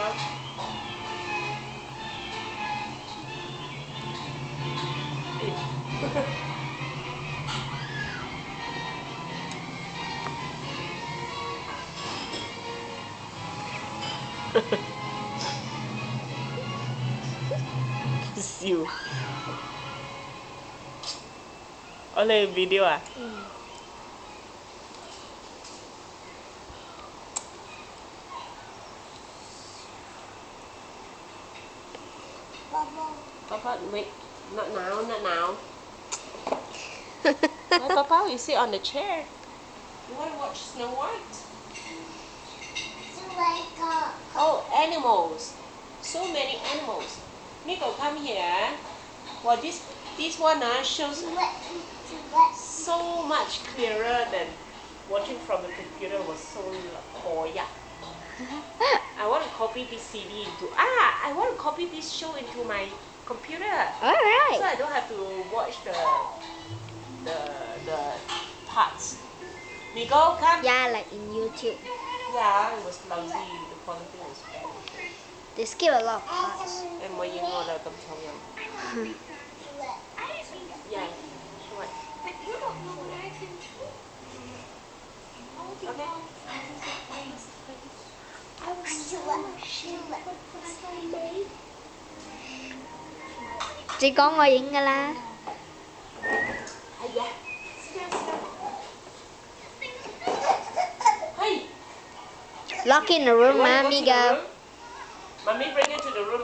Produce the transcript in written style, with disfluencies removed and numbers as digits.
con. Xìu. Ở lên video à? Papa, wait, not now, not now. Why, Papa, you sit on the chair. You want to watch Snow White? Oh, animals. So many animals. Migo, come here. Well, this one shows so much clearer than watching from the computer was so yeah. I want to copy this CD into I want to copy this show into my computer. Alright. So I don't have to watch the parts. Migo, come. Yeah, like in YouTube. Yeah, it was lousy. The quality was bad. They skip a lot of parts. Em mới ngồi là cầm xong rồi. Yeah. What? Okay. Chỉ có ngồi yên噶啦. Hey. Lock in the room, You wanna go to the Migo. room? Mommy bring you to the room.